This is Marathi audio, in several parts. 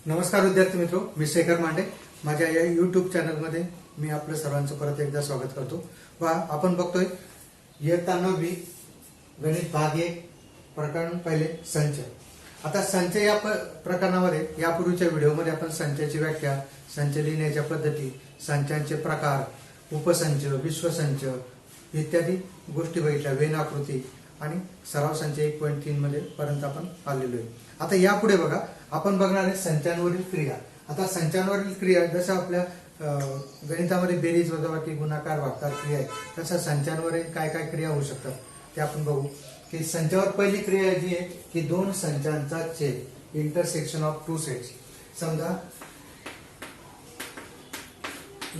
नमस्कार विद्यार्थी मित्रो, मी शेखर मांडे. माझ्या या यूट्यूब चॅनलमध्ये मी आपलं सर्वांचं परत एकदा स्वागत करतो. व आपण बघतोय इयत्ता 9वी गणित भाग 1 प्रकरण पहिले संच. आता संच या प्रकरणामध्ये यापूर्वीच्या व्हिडिओमध्ये आपण संचाची व्याख्या, संच लिहिण्याच्या पद्धती, संचांचे प्रकार, उपसंच, विश्वसंच इत्यादी गोष्टी बघितल्या. वेन आकृती आणि सराव संच 1.3 मध्ये पर्यंत आपण आलेलो आहे. आता यापुढे बघा, आपण बघणार आहे संचांवरील क्रिया. आता संचांवरील क्रिया जसं आपल्या गणितामध्ये बेरीज, वजाबाकी, गुणाकार, भागाकार क्रिया आहे, तसं संचांवरील काय काय क्रिया होऊ शकतात ते आपण बघू. की संचावर पहिली क्रिया जी आहे की दोन संचांचा छेद, इंटरसेक्शन ऑफ टू सेट्स. समजा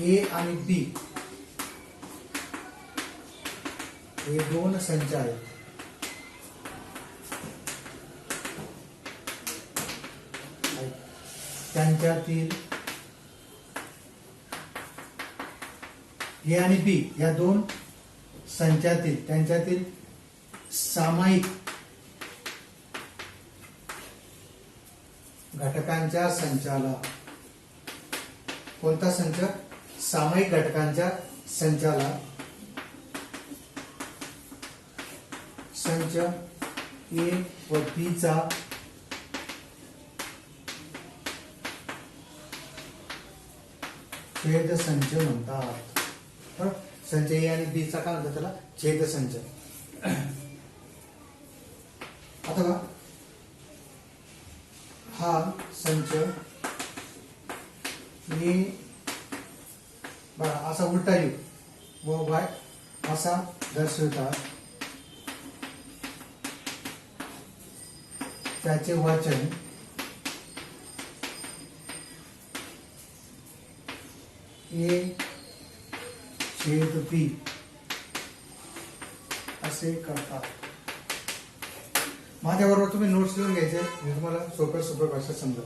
ए आणि बी हे दोन संच आहेत. त्यांच्यातील ए आणि बी या दोन संचातील त्यांच्यातील सामायिक घटकांच्या संचाला, कोणता संच? सामायिक घटकांच्या संचाला संच ए व बी चा छेद संच म्हणतात. संच ए आणि बी चा काय म्हणतात? त्याला छेद संच. आता बघा, हा संच ए बघा असा उलटा येऊ व वाय असा दर्शवतात. त्याचे वाचन ए छेद बी असे करतात. माझ्याबरोबर तुम्ही नोट्स लिहून घ्यायचे, मी तुम्हाला सोप्या भाषेत समजा.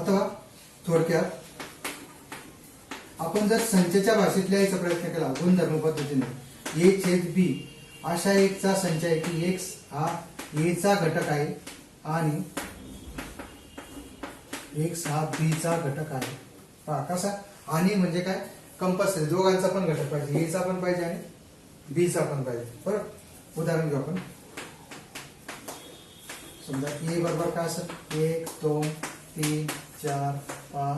आता थोडक्यात आपण जर संचच्या भाषेत लिहायचा प्रयत्न केला गुणधर्म पद्धतीने, ए छेद बी अशा एकचा संच आहे की एक्स हा ए चा घटक आहे आणि एक्स हा बी चा घटक आहे. पहा कसा, आणि म्हणजे काय, कंपल्सरी दोघांचा पण घटक पाहिजे, ए चा पण पाहिजे आणि बी चा पण पाहिजे. बरोबर, उदाहरण घेऊ आपण. समजा ए बरोबर काय असेल, 1 2 3 4 5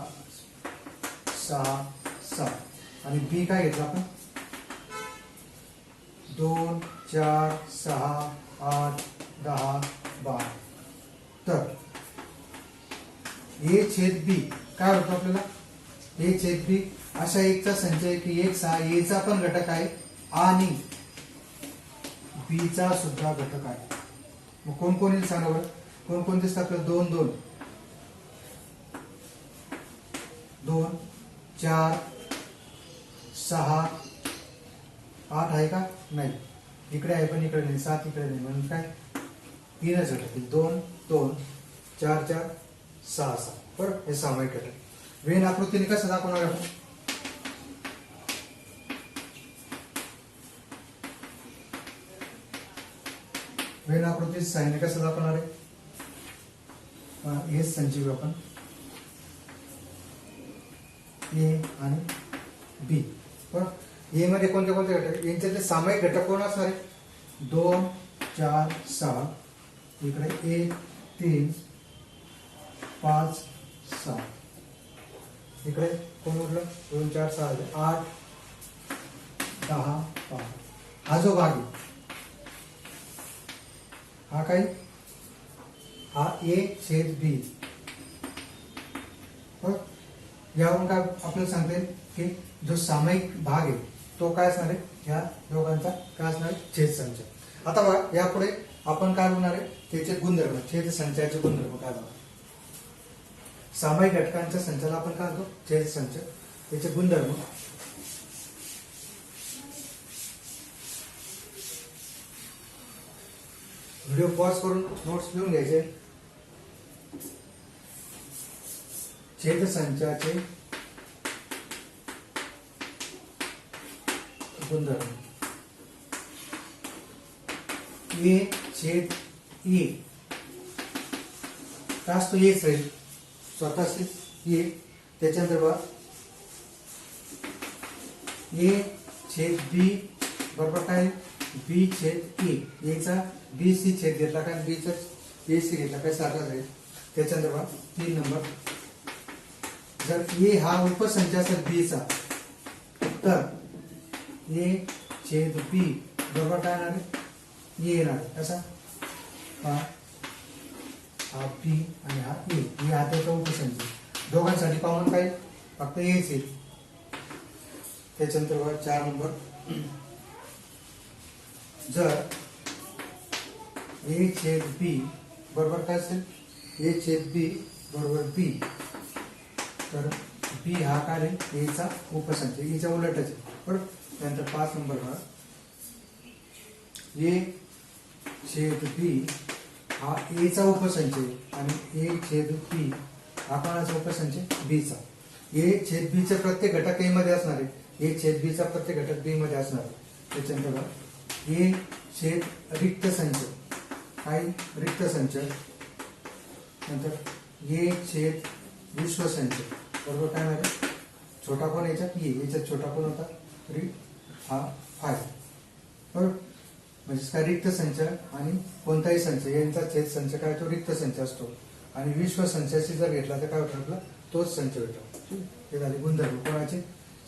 6 7 आणि बी काय घेतलं आपण, 2 4 6 8 10 12. तर ए छेद बी काय होतं आपल्याला, ए छेद बी अशा एकचा संच आहे की एक्स हा ए चा पण घटक आहे आणि बी चा सुद्धा घटक आहे. मग कोण कोण येईल सांगा बरं, कोण कोण दिसतं आपल्याला? 2 2 2 4 6 8 आहे का? नाही, इकडे आहे पण इकडे नाही, 7 इकडे नाही, म्हणून काय तीनच घटक, 2 2 4 4 6 6. बरं, हे सामायिक घटक. वेन आकृतीने कसं दाखवणार आपण? वेन आकृती साईने कसं दाखवणार आहे? हेच संजीव आपण ए आणि बी. बरं, ए मध्ये कोणते कोणते घटक? यांच्यातले सामायिक घटक कोण असणार आहे? 2 4 6, इकडे 1 3 5 6, इकडे कोण उरलं? 2 4 6 8 10 12. हा जो भाग आहे हा काय, हा ए छेद बी. यावरून काय आपल्याला सांगता येईल की जो सामायिक भाग आहे तो काय असणार आहे, या दोघांचा काय असणार आहे, छेद संच. आता बघा, यापुढे आपण काय बोलणार आहे, त्याचे गुणधर्म, छेद संचाचे गुणधर्म काय बघा. सामायिक घटकांच्या संचाला आपण काय म्हणतो? छेद संच. त्याचे गुणधर्म व्हिडिओ पॉज करून नोट्स लिहून घ्यायचे. छेद संचाचे गुणधर्म. ए छेद ए का असतो? एच राहील. स्वतःचे ए, त्याच्यानंतर बघा ए छेद बी बरोबर काय बी छेद ए, एचा बी सी छेद घेतला काय बीचा ए सी घेतला काय सारखा जाईल. त्याच्यानंतर बघा 3 नंबर, जर ए हा उपसंच असेल बीचा तर ए छेद बी बरोबर काय येणार आहे ए येणार आहे. कसा हा बी आणि हा ए, हा त्याचा उपसंच, दोघांसाठी कॉमन काय फक्त एच आहे. त्याच्यानंतर बघा 4 नंबर, जर ए छेद बी बरोबर काय असेल ए छेद बी बरोबर बी, तर बी हा काय आहे एचा उपसंच, एचा उलटच आहे बरोबर. त्यानंतर 5 नंबर बघा ए छेद बी हा एचा उपसंच आहे आणि ए छेद बी हा कोणाचा उपसंच आहे बीचा. ए छेद बीचा प्रत्येक घटक ए मध्ये असणार आहे, ए छेद बीचा प्रत्येक घटक बी मध्ये असणार आहे. त्याच्यानंतर बघा ए छेद रिक्त संच, काय रिक्त संच, नंतर ए छेद विश्वसंच बरोबर काय म्हणजे छोटा कोण याच्यात ए, याच्यात छोटा कोण होता हा 5 बरोबर. म्हणजे काय रिक्त संच आणि कोणताही संच यांचा छेद संच काय तो रिक्त संच असतो आणि विश्व संचाशी जर घेतला तर काय होतं आपला तोच संच भेटतो. हे झाले गुणधर्म कोणाचे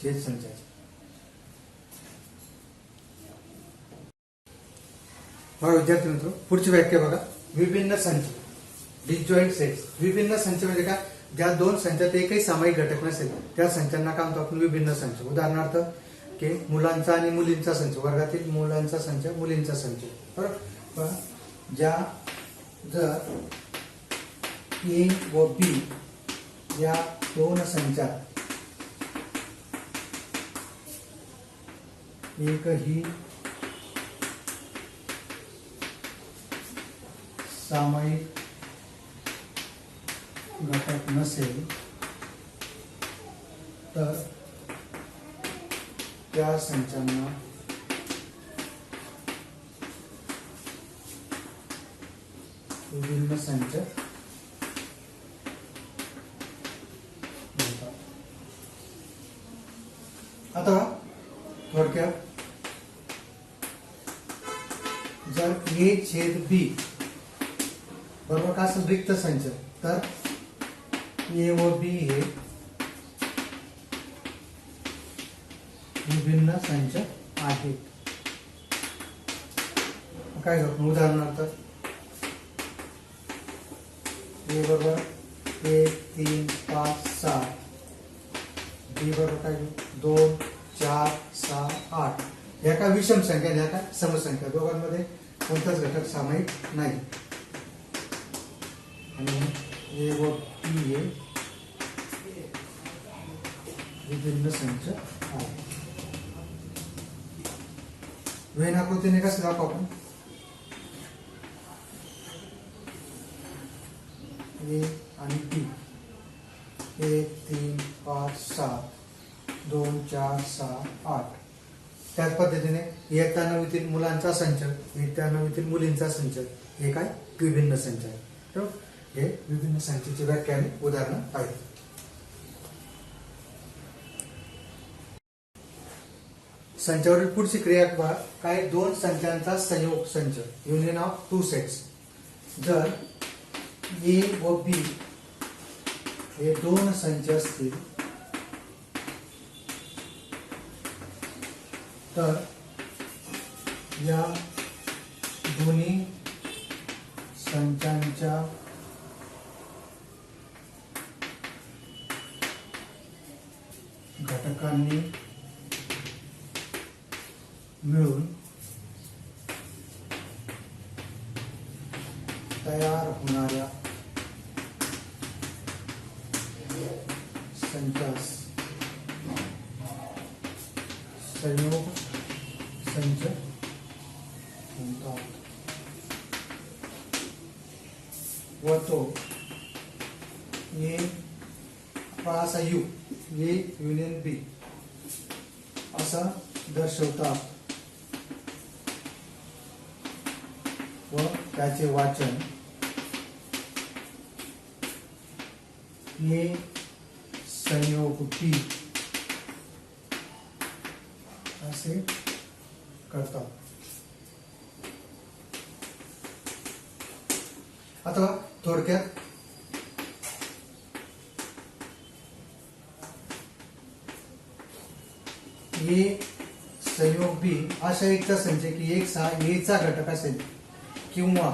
छेद संचाचे. बघा विद्यार्थी मित्र, पुढची व्याख्या बघा विभिन्न संच, डिसजॉईंट सेट्स. विभिन्न संच म्हणजे काय, ज्या दोन संचात एकही सामायिक घटक नसेल त्या संचांना काय म्हणतो आपण विभिन्न संच. उदाहरणार्थ की मुलांचा आणि मुलींचा संच, वर्गातील मुलांचा संच मुलींचा संच बरोबर. ज्या जर ए व बी या दोन संचात एकही सामायिक घटक नसेल तर त्या संचांना विभिन्न संच म्हणतात. आता थोडक्यात जर ए छेद बी बरोबर का असेल रिक्त संच, तर ए व बी हे विभिन्न संच आहेत. काय करतो उदाहरणार्थ ए बरोबर 1 3 5 7, बी बरोबर काय 2 4 6 8. या का विषम संख्या या का समसंख्या, दोघांमध्ये कोणताच घटक सामायिक नाही आणि ए व बी हे विभिन्न संच आहेत. वेन आकृतीने कसं दाखवू आपण, ए आणि बी 1 3 5 7 2 4 6 8. त्याच पद्धतीने इयत्ता 9वीतील मुलांचा संच, इयत्ता 9वीतील मुलींचा संच हे काय विभिन्न संच आहे. बरोबर, हे विभिन्न संचाची व्याख्या आणि उदाहरणं आहेत. संचावरील पुढची क्रिया काय, दोन संचांचा संयोग संच, युनियन ऑफ टू सेट्स. जर ए व बी हे दोन संच असतील तर या दोन्ही संचांच्या घटकांनी मिळून तयार होणाऱ्या संचास संयोग संच म्हणतात व तो ए असा यू ए युनियन बी असा दर्शवतात व त्याचे वाचन ए संयोग बी असे करतात. आता थोडक्यात ए संयोग बी अशा एकचा संच की एक सा ए चा घटक असेल किंवा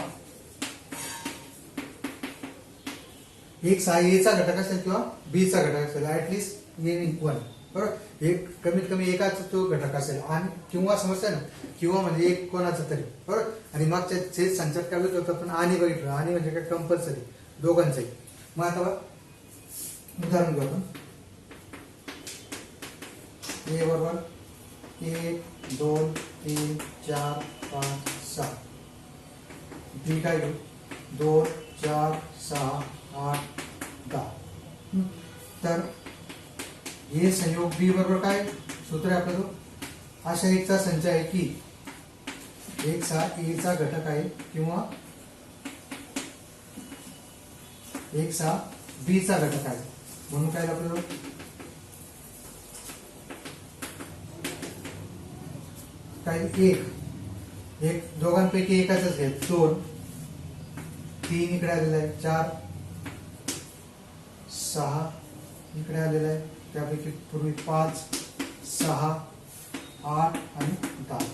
एक सा ए चा घटक असेल किंवा बी चा घटक असेल, ऍटलिस्ट ए इक्वल, बरोबर, एक कमीत कमी एकाचा तो घटक असेल आणि किंवा समजतंय ना, किंवा म्हणजे एक कोणाचा तरी, बरोबर. आणि मागच्या छेद संचात काय होत होतं, पण आणि बघितलं, आणि म्हणजे काय कंपल्सरी दोघांचंही. मग आता उदाहरण घेऊ आपण. ए बरोबर 1 2 3 4 5 6. बी काय घेऊ 2 4 6 8 10. तर हे संयोग बी बरोबर काय सूत्र आहे आपलं, अशा एकचा संच आहे की एक सा ए चा घटक आहे किंवा एक सा बी चा घटक आहे. म्हणून काय आपल्याला काय एक दोघांपैकी एकाच आहे. 2 3 इकडे आलेला आहे, 4 6 इकडे आलेला आहे, त्यापैकी पूर्वी 5 6 8 आणि 10.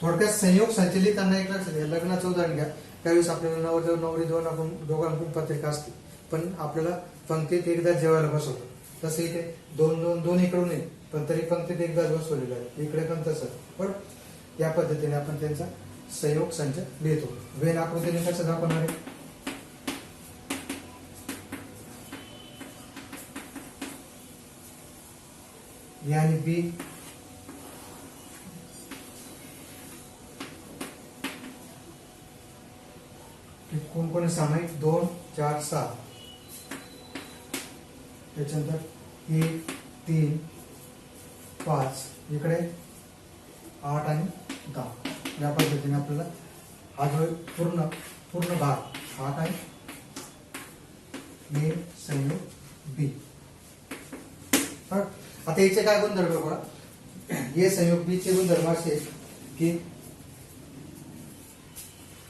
थोडक्यात संयोग संचलित एक लक्षात घ्या. लग्नाचं उदाहरण घ्या. त्यावेळेस आपल्याला नवरदेव नवरी दोन आपण दोघांकडून पत्रिका असते, पण आपल्याला पंक्तीत एकदा जेवायला बसवतो. तसं इथे दोन इकडून येईल, पण तरी पंक्तीत एकदाच बसवलेलं आहे. इकडे पण तसं, पण या पद्धतीने आपण त्यांचा संयोग संच लिहितो. वेन आकृतीने कसं दाखवणार आहे, ए आणि बी कोण कोण सामायिक 2 4 6, त्याच्यानंतर 1 3 5, इकडे 8 आणि 10. या पद्धतीने आपल्याला हा जो पूर्ण भाग हा काय ए संयोग बी. आता याचे काय गुणधर्म बघा. ए संयोग बी चे गुणधर्म असे की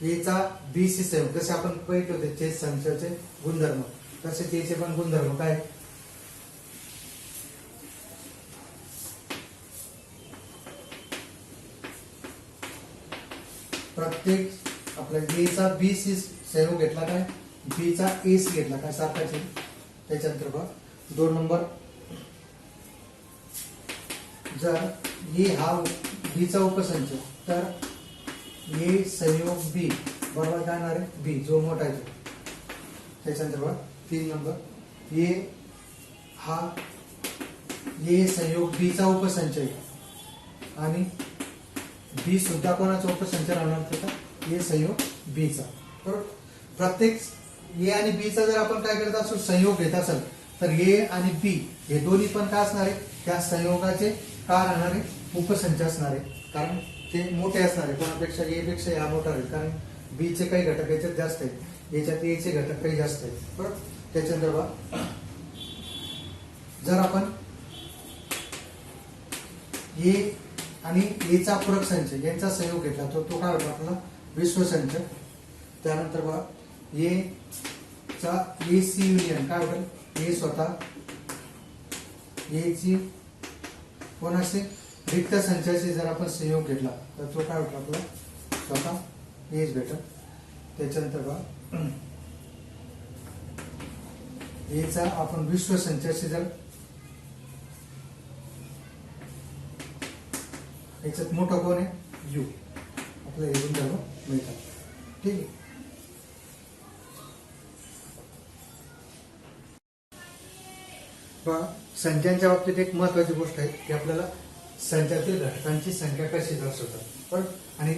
ए चा बी सी संयोग, जसे आपण पहिले होते छेद संचाचे गुणधर्म, तसे त्याचे पण गुणधर्म काय, प्रत्येक आपल्या ए चा बी सी संयोग घेतला काय, बी चा ए सी घेतला काय, सारखाच आहे. त्याच्यानंतर बघा 2 नंबर, जर ए हा बी चा उपसंच तर ए संयोग बी बरोबर काय येणार आहे बी, जो मोठा आहे तो. त्याच्यानंतर बघा 3 नंबर, ए हा ए संयोग बी चा उपसंच आहे आणि बी सुद्धा कोणाचा उपसंच राहणार त्याचा ए संयोग बी चा, बरोबर. प्रत्येक ए आणि बी चा जर आपण काय करत असो संयोग घेत असेल तर ए आणि बी हे दोन्ही पण काय असणार आहे, त्या संयोगाचे काय राहणार आहे, उपसंच असणार आहे. कारण ते मोठे असणार आहे, कोणापेक्षा ए पेक्षा हा मोठा राहील, कारण बी चे काही घटक याच्यात जास्त आहेत, याच्यात ए चे घटक काही जास्त आहेत, बरोबर. त्याच्यानंतर बघा जर आपण ए आणि ए चा पूरक संच यांचा संयोग घेतला तर तो काय होतो आपला विश्वसंच. त्यानंतर बघा ए चा ए सी युनियन काय होईल, ए स्वतः ए ची कोणाशी रिक्त संचाशी जर आपण संयोग घेतला तर तो काय होतो आपला स्वतः एच भेटल. त्याच्यानंतर बघा ए चा आपण विश्व संचाशी जर याच्यात मोठा कोण आहे यू, आपलं हे गुणधर्म मिळतात. ठीक आहे. संख्यांच्या बाबतीत एक महत्वाची गोष्ट आहे की आपल्याला संचातील घटकांची संख्या कशी दर्शवतात, पण आणि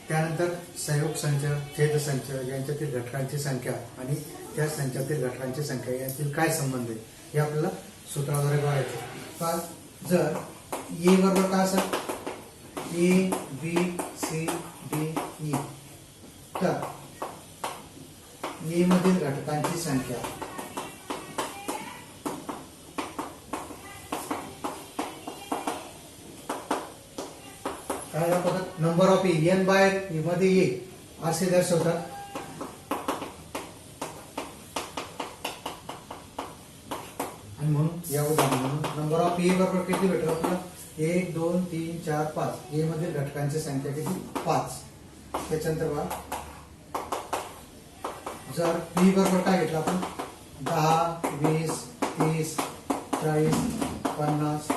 त्यानंतर संयोग संच छेद संच यांच्यातील घटकांची संख्या आणि त्या संचातील घटकांची संख्या यातील काय संबंध आहे हे आपल्याला सूत्राद्वारे बघायचं. जर ए बरोबर काय असेल A B C D E, तर ए मधील घटकांची संख्या काय दाखवतात, नंबर ऑफ एन बाय मध्ये ए असे दर्शवतात. आणि म्हणून या उदाहरणात नंबर ऑफ ए बरोबर किती भेटेल आपल्याला, 1 2 3 4 5. ए मधील घटकांची संख्या किती, 5. त्याच्यानंतर बघा, जर बी बरोबर काय घेतलं आपण, 10 20 30 40 50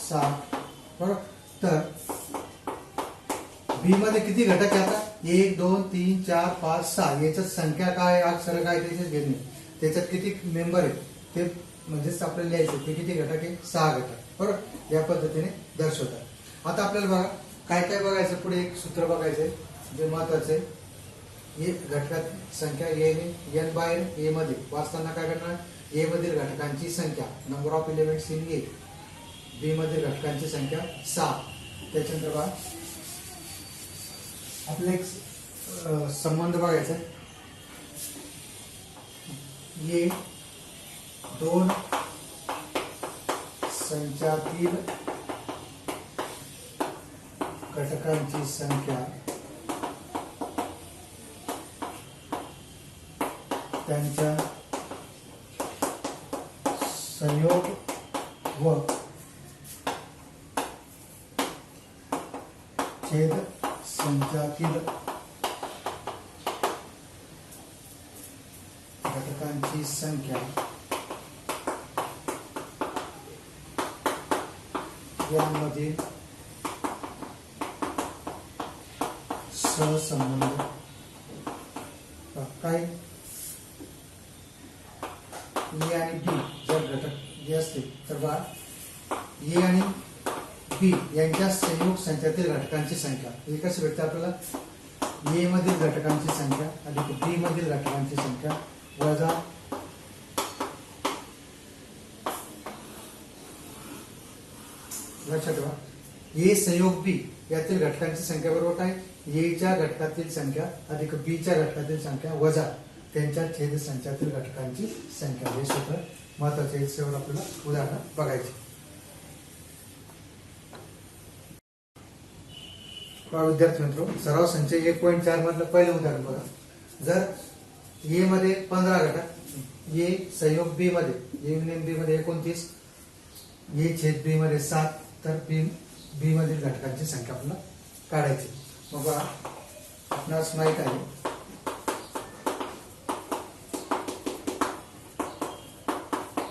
60 बरोबर. तर बी मध्ये किती घटक आहे आता, 1 2 3 4 5 6. याच्यात संख्या काय, अक्षर काय त्याच्यात घेणे, त्याच्यात किती मेंबर आहेत ते म्हणजेच आपल्याला लिहायचं, ते किती घटक आहे, 6 घटक बरोबर. या पद्धतीने दर्शवतात. आता आपल्याला बघा काय काय बघायचं, पुढे एक सूत्र बघायचंय जे महत्वाचं आहे. हे घटकात संख्या एन बाय ए मध्ये वाचताना काय करणार, ए मधील घटकांची संख्या नंबर ऑफ एलिमेंट्स इन ए, बी मधील घटकांची संख्या 6. त्याच्यानंतर बघा आपला एक संबंध बघायचा, ये दोन संचातील घटकांची संख्या त्यांच्या संयोग व छेद संचातील घटकांची संख्या यामधील सहसंबंध काय, ए आणि बी जर घटक जे असतील तर बा ए आणि बी यांच्या संयोग संख्यातील घटकांची संख्या हे कसे भेटते आपल्याला, ए मधील घटकांची संख्या अधिक बी मधील घटकांची संख्या वजा लक्षात ठेवा, ए संयोग बी यातील घटकांची संख्या बरोबर काय, ए च्या घटकातील संख्या अधिक बी च्या घटकातील संख्या वजा त्यांच्या छेद संचातील घटकांची संख्या. हे सूत्र महत्वाचे शेवट आपल्याला उदाहरण बघायचे. विद्यार्थी मित्र, सराव संच 1.4 मधलं पहिलं उदाहरण बघा. जर ए मध्ये 15 घटक, ए संयोग बी मध्ये, ए बी मध्ये 29, ए छेद बी मध्ये 7, तर बी मधील घटकांची संख्या आपल्याला काढायची. मग बघा आपणास माहित आहे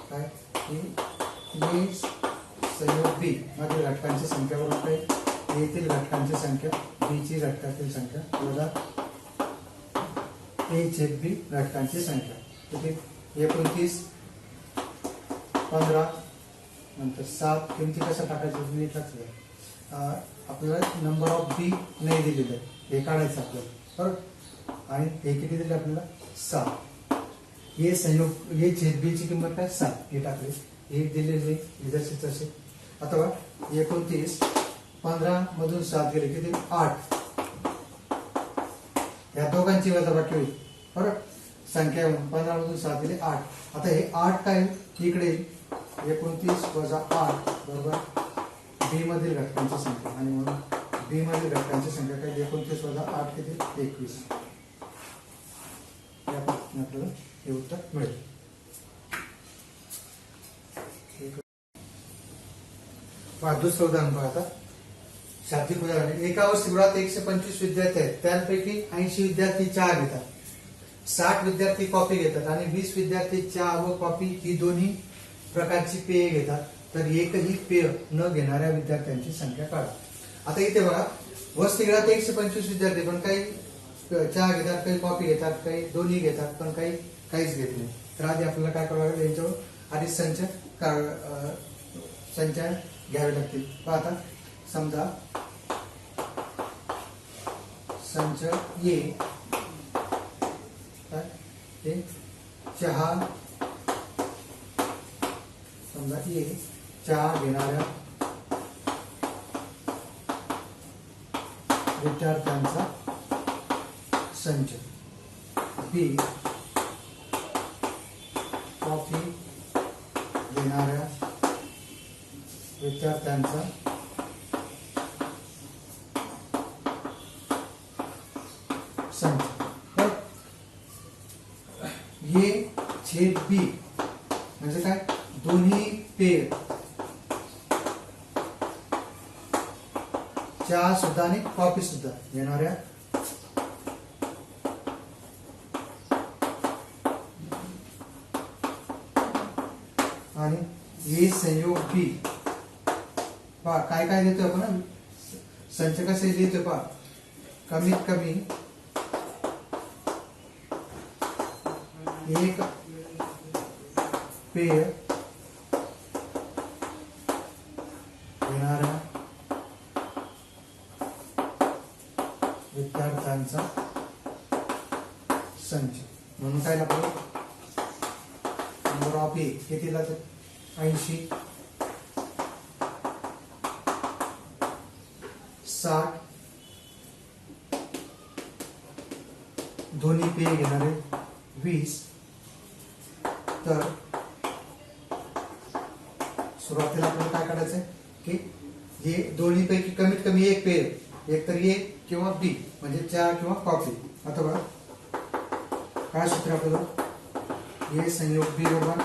काय, ए संयोग बी मधील घटकांची संख्या बरोबर काय, येथील घटकांची संख्या बी ची घटकातील संख्या वजा ए छेद बी घटकांची संख्या. किती, 29 15 नंतर 7. किमती कशा टाकायच्या नीट लक्षात घ्या. आपल्याला नंबर ऑफ बी नाही दिलेलं आहे, हे काढायचं आपल्याला बरोबर. आणि हे किती दिले आपल्याला, 7. हे संयोग हे छेद बी ची किंमत काय, 7 हे टाकले, हे दिलेले जसे तसे. आता बघा 29 15 मधून 7 गेले किती, 8. या दोघांची वजाबाकी होईल बरोबर. संख्या 15 मधून 7 गेले 8. आता हे 8 काय इकडे 29 वजा 8 बरोबर बी मधील घटकांची संख्या, आणि म्हणून बी मधील घटकांची संख्या काय, 29 वजा 8 किती, 21. या पद्धतीने आपल्याला हे उत्तर मिळेल. दुसरं उदाहरण बघा आता, शाब्दिक उदाहरण. एका वसतिगृहात 125 विद्यार्थी आहेत, त्यापैकी 80 विद्यार्थी चहा घेतात, 60 विद्यार्थी कॉफी घेतात आणि 20 विद्यार्थी चहा व कॉफी ही दोन्ही प्रकारची पेय घेतात. तर एकही पेय न घेणाऱ्या विद्यार्थ्यांची संख्या काढा. आता इथे बघा वसतिगृहात 125 विद्यार्थी, पण काही चहा घेतात, काही कॉफी घेतात, काही दोन्ही घेतात, पण काही काहीच घेत नाही. तर आधी आपल्याला काय करावं लागेल, यांच्यावर आधी संच घ्यावे लागतील. आता समजा संच ए हे चहा, समजा ए चहा घेणाऱ्या विद्यार्थ्यांचा संच, बी कॉफी घेणाऱ्या विद्यार्थ्यांचा बी म्हणजे काय, दोन्ही पेय चहा सुद्धा आणि कॉफी सुद्धा घेणाऱ्या आणि ए संयोग बी पहा काय काय देतोय आपण, संच कसे लिहितोय पहा, कमीत कमी एक पेय घेणाऱ्या विद्यार्थ्यांचा संच म्हणून काय लागतो, नंबर ऑफ ए किती लागते 80, 60, दोन्ही पेय घेणारे 20, तर सुरुवातीला आपल्याला काय काढायचंय की हे दोन्ही पैकी कमीत कमी एक पेय, एक तर ए किंवा बी म्हणजे चहा किंवा कॉफी. आता बघा काय सूत्र आपल्याला, ए संयोग बी बरोबर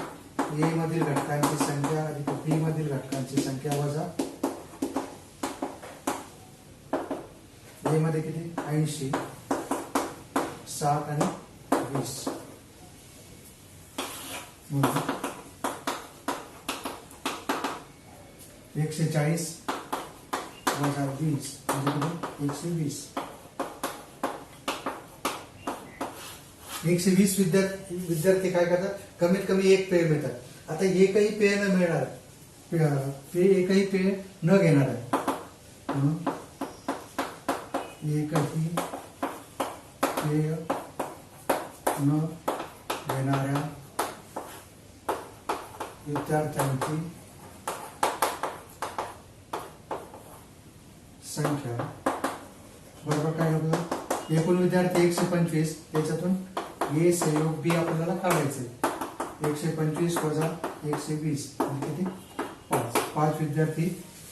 ए मधील घटकांची संख्या अधिक बी मधील घटकांची संख्या वजा ए मध्ये किती 80, 60 आणि 20 म्हणून 140 वजा 20 म्हणजे 120. 120 विद्यार्थी काय करतात, कमीत कमी एक पेय मिळतात. आता एकही पेय न मिळणार, एकही पेय न घेणार आहे म्हणून एकही पेय न घेणाऱ्या विद्यार्थ्यांची संख्या बरोबर काय होतं, एकूण विद्यार्थी 125, त्याच्यातून ए संयोग बी आपल्याला काढायचे, 125 वजा 120 किती 5 विद्यार्थी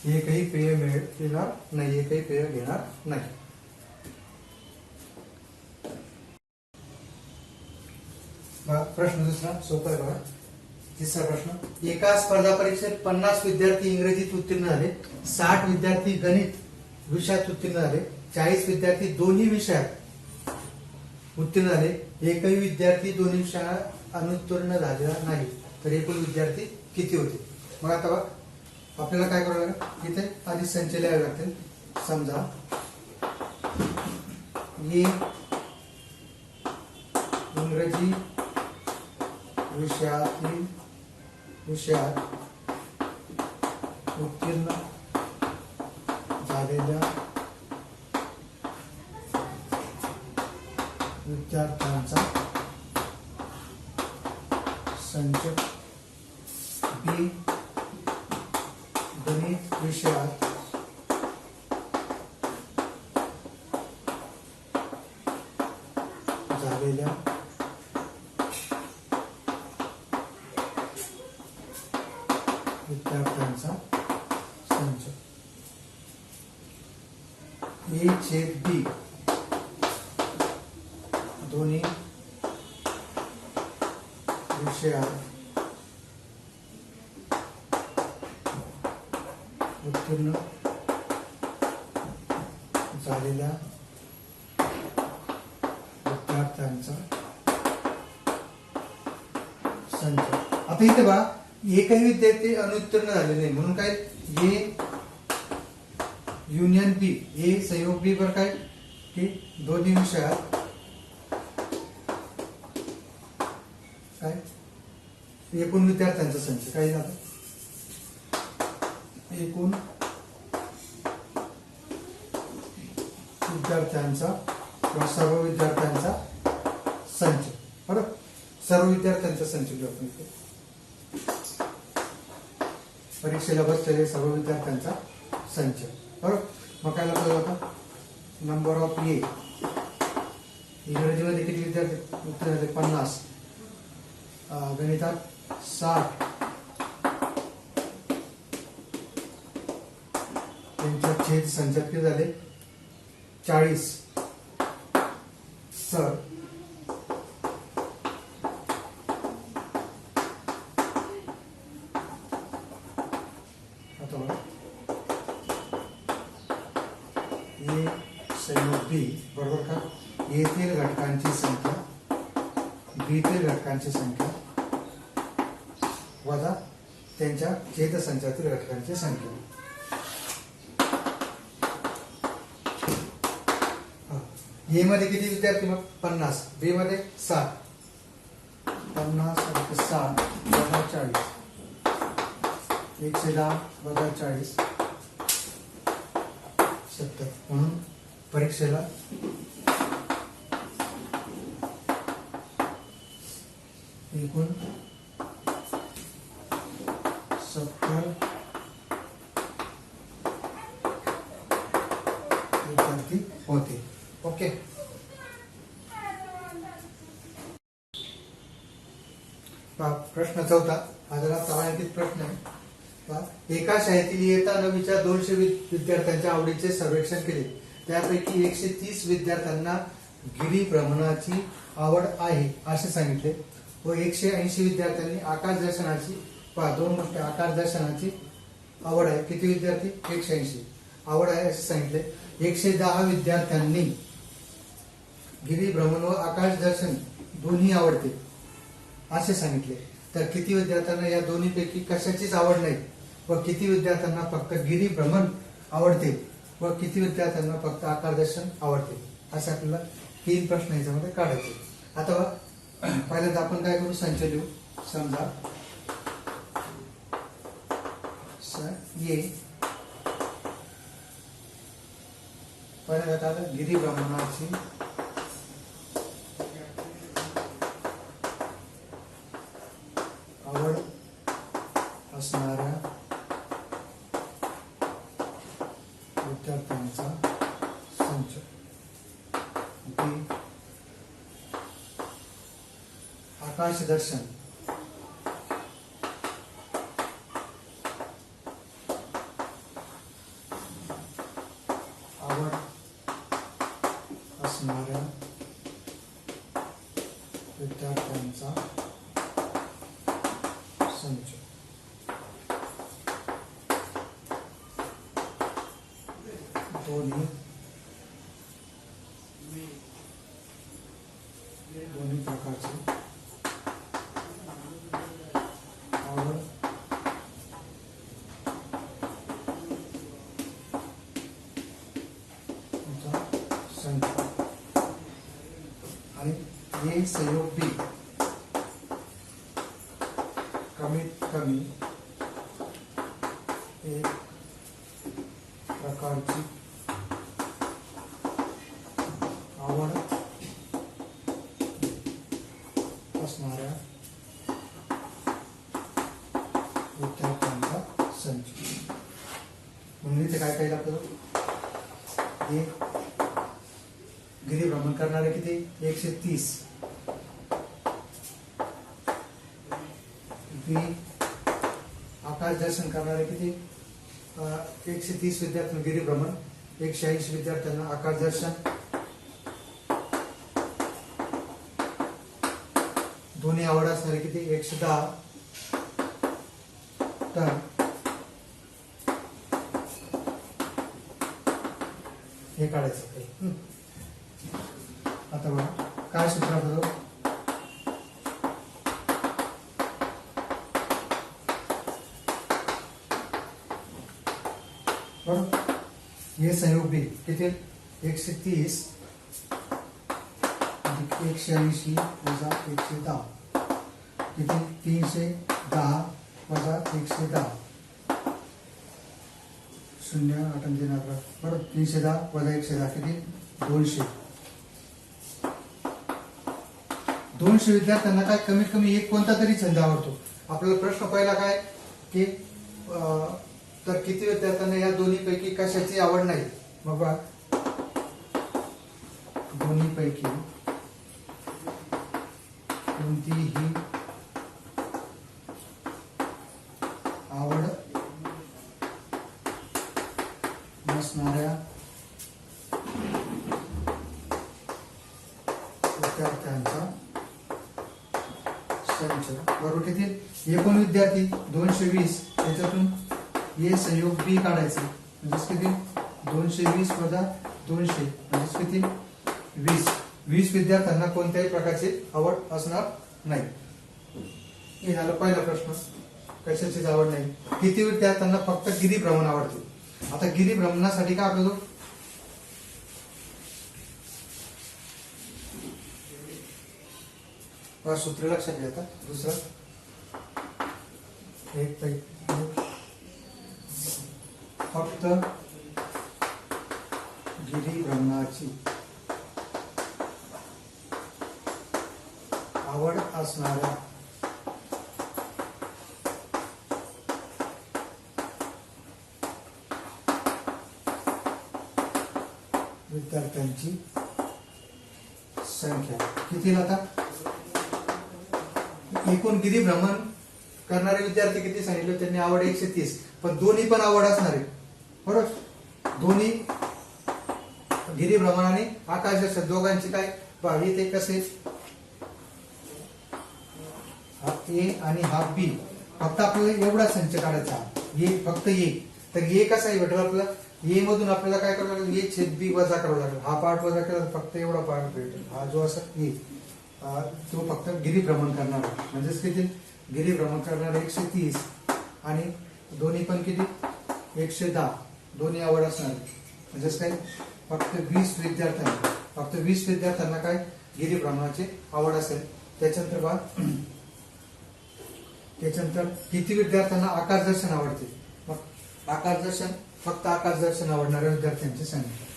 एकही पेय घेणार नाही, एकही पेय घेणार नाही. प्रश्न दुसरा सोपा आहे बघा. तिसरा प्रश्न, एका स्पर्धा परीक्षेत 50 विद्यार्थी इंग्रजीत उत्तीर्ण झाले, 60 विद्यार्थी गणित विषयात उत्तीर्ण झाले, 40 विद्यार्थी दोन्ही विषयात उत्तीर्ण झाले, एकही विद्यार्थी दोन्ही विषयात अनुत्तीर्ण झालेला नाही, तर एकूण विद्यार्थी किती होते. मग आता आपल्याला काय करावं लागेल, इथे आधी संच लिहावे लागतील. समजा हे इंग्रजी विषयात उत्तीर्ण झालेल्या विद्यार्थ्यांचा संच, बी गणित विषयात झालेल्या विद्यार्थ्यांचा संच, ए छेद बी दोन्ही विषयात उत्तीर्ण झालेल्या विद्यार्थ्यांचा संच. आता इथे बघा एकही विद्यार्थी अनुत्तीर्ण झाले नाही म्हणून काय, ए युनियन बी, ए संयोग बी वर काय की दोन्ही विषयात काय एकूण विद्यार्थ्यांचा संच काय झालं, एकूण विद्यार्थ्यांचा किंवा सर्व विद्यार्थ्यांचा संच, बरोबर सर्व विद्यार्थ्यांचा संच घेऊन परीक्षेला बसलेले सर्व विद्यार्थ्यांचा संच, बरोबर. मग काय लागतो आता, नंबर ऑफ ए इंग्रजीमध्ये किती विद्यार्थी उत्तीर्ण झाले 50, गणितात 60, त्यांच्या छेद संचात किती झाले 40, तर बी बरोबर का येथील घटकांची संख्या बीतील घटकांची संख्या वजा त्यांच्या छेदसंचातील घटकांची संख्या. ए मध्ये किती विद्यार्थी मग 50, बी मध्ये 60, 50 अधिक 60 वजा 40, 110 वजा 40 70. म्हणून परीक्षेला एकूण 70 विद्यार्थी होते. ओके. प्रश्न 4 हा जरा तळांकित प्रश्न आहे. एका शाळेतील इयत्ता 9च्या 200 विद्यार्थ्यांच्या आवडीचे सर्वेक्षण केले. त्यापैकी 130 विद्यार्थ्यांना गिरिभ्रमणाची आवड आहे असे सांगितले व 180 विद्यार्थ्यांनी आकाश दर्शनाची दोन गोष्टी आकाश दर्शनाची आवड आहे. किती विद्यार्थी? 180 आवड आहे असे सांगितले. 110 विद्यार्थ्यांनी गिरिभ्रमण व आकाश दर्शन दोन्ही आवडते असे सांगितले. तर किती विद्यार्थ्यांना या दोन्हीपैकी कशाचीच आवड नाही व किती विद्यार्थ्यांना फक्त गिरिभ्रमण आवडते व किती विद्यार्थ्यांना फक्त आकाश दर्शन आवडते असे आपल्याला 3 प्रश्न याच्यामध्ये काढायचे. आता पहिल्यांदा आपण काय करू? संच लिहू. समजा ये पहिल्यांदा आता गिरिभ्रमणाची आवड असणाऱ्या विद्यार्थ्यांचा संच. बी आकाश दर्शन आवड असणाऱ्या विद्यार्थ्यांचा संच. दोन्ही प्रकारची आवड संच आणि ये संयोग बी कमीत कमी एक प्रकारची आवड असणाऱ्या विद्यार्थ्यांचा संच. म्हणून इथे काय काय लागतं? हे गिरिभ्रमण करणारे किती? 130. बी आकाश दर्शन करणारे किती? 130 विद्यार्थ्यांना गिरिभ्रमण, 180 विद्यार्थ्यांना आकाश दर्शन. दोन्ही आवड असणारे किती? 110. तर हे काढायचं. आता बघा काय सूत्र बघू. बरोबर. ये संयोग बी किती? 130 180 वजा 110 किती? 310 वजा 110 0 8 3 11. बरोबर. 310 वजा 110 किती? 200. 200 विद्यार्थ्यांना काय कमीत कमी एक कोणता तरी छंद आवडतो. आपल्याला प्रश्न पहिला काय की तर किती विद्यार्थ्यांना या दोन्हीपैकी कशाची आवड नाही? मग बघा दोन्हीपैकी कोणतीही आवड नसणाऱ्या विद्यार्थ्यांचा संच. बरोबर. किती? एकूण विद्यार्थी 220. त्याच्यातून ये संयोग बी काढायचे म्हणजे किती? 220 वजा 200 म्हणजे किती 20 विद्यार्थ्यांना कोणत्याही प्रकारची आवड असणार नाही. हे झालं पहिला प्रश्न, कशाचीच आवड नाही. किती विद्यार्थ्यांना फक्त गिरिभ्रमण आवडते. आता गिरिभ्रमणासाठी काय आपल्याला सूत्र लक्षात घ्या. आता दुसरं एक फक्त गिरिभ्रमणाची आवड असणाऱ्या विद्यार्थ्यांची संख्या किती. आता एकूण गिरिभ्रमण करणारे विद्यार्थी किती सांगितले त्यांनी, आवड 130. पण दोन्ही पण आवड असणार आहे बरोबर. दोन्ही गिरिभ्रमण आणि आकाश दोघांची काय भावी ते कसे, हा ए आणि हा बी. फक्त आपल्याला एवढा संच काढायचा, ए फक्त ए. तर ए कसा आहे भेटेल आपल्याला, ए मधून आपल्याला काय करावं लागेल, ए छेद बी वजा करावं लागेल. हा पार्ट वजा केला तर फक्त एवढा पार्ट भेटेल. हा जो असा ए तो फक्त गिरिभ्रमण करणार म्हणजेच किती गिरिभ्रमण करणार 130 आणि दोन्ही पण किती 110 दोन्ही आवड असणार. म्हणजेच काय फक्त 20 विद्यार्थ्यांना काय गिरिभ्रमणाची आवड असेल. त्याच्यानंतर किती विद्यार्थ्यांना आकाशदर्शन आवडते. मग आकाशदर्शन फक्त आकाशदर्शन आवडणाऱ्या विद्यार्थ्यांची संख्या.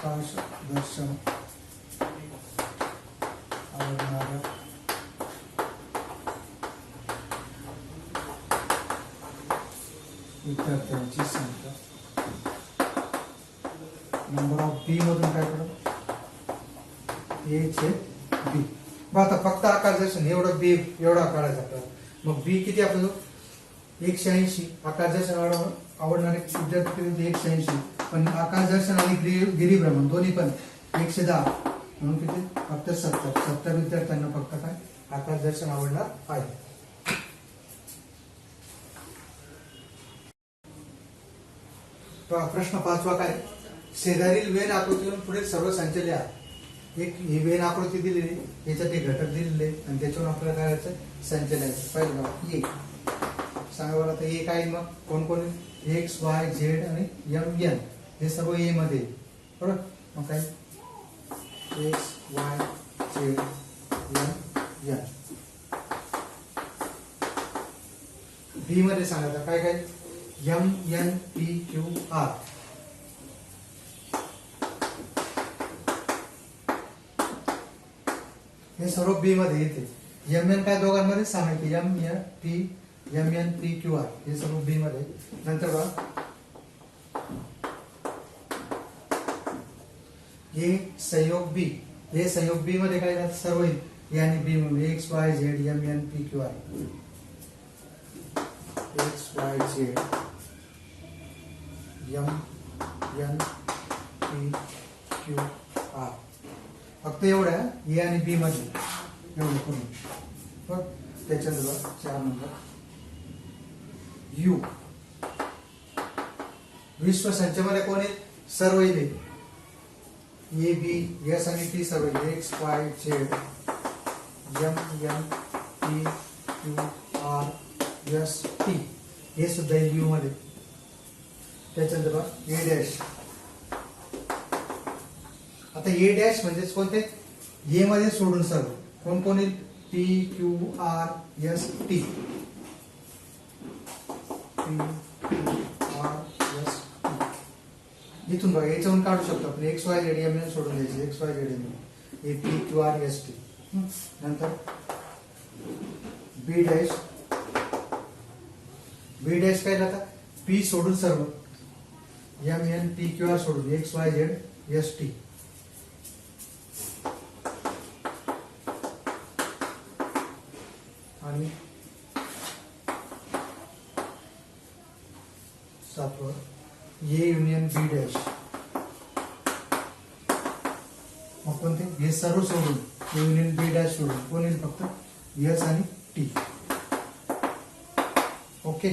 आकाशदर्शन आवडणाऱ्या विद्यार्थ्यांची संख्या. नंबर ऑफ बी मधून काय करू, ए छेद बी. आता फक्त आकाशदर्शन एवढं बी एवढा काढायचा आपल्याला. मग बी किती आपल्याला 180. आकाशदर्शन आवडणारे विद्यार्थी किती 180. पण आकाशदर्शन आणि गिरिभ्रमण दोन्ही पण 110 म्हणून किती फक्त 70 विद्यार्थ्यांना फक्त काय आकाशदर्शन आवडणार आहे. प्रश्न 5वा काय, शेजारील वेन आकृतीवरून पुढील सर्व संच लिहा. एक ही वेन आकृती दिलेली, याच्यात एक घटक दिलेले आणि त्याच्यावरून आपल्याला काय करायचं संच लिहायचं. पहिलं बघा ए सांगा बरं. आता ए काय मग कोण कोण एक्स वाय झेड आणि एम एन हे सर्व ए मध्ये बरोबर. मग काय X Y Z M N. B मध्ये सांगायचं काय काय M N P Q R. हे सर्व बी मध्ये येते. एम एन काय दोघांमध्ये सांगायचे M N P Q R हे सर्व बी मध्ये. नंतर बघा हे संयोग बी. हे संयोग बी मध्ये काय सर्व ए आणि बी मध्ये X Y Z M N P Q R. X Y Z M N P Q R. फक्त एवढ्या ए आणि बी मध्ये एवढं करून. त्याच्यानंतर 4 नंबर यू. विश्व संचमध्ये कोण आहे सर्व इथे ए बी एस आणि टी सर्व X Y Z M N P Q R S T हे सुद्धा यू मध्ये. त्याच्यानंतर ए डॅश. आता ए डॅश म्हणजेच कोणते ए मध्ये सोडून सर्व कोण कोण येईल P Q R S T. इथून बघा याच्यावरून काढू शकतो आपण X Y Z M N सोडून द्यायचे. X Y Z M N A P Q R S T. नंतर बी डॅश. बी डॅश काय आता पी सोडून सर्व M N P Q R सोडून X Y Z S T. आणि 7वर ए युनियन बी डॅश. मग कोणते हे सर्व सोडून युनियन बी डॅश सोडून कोण येईल फक्त एस आणि टी. ओके.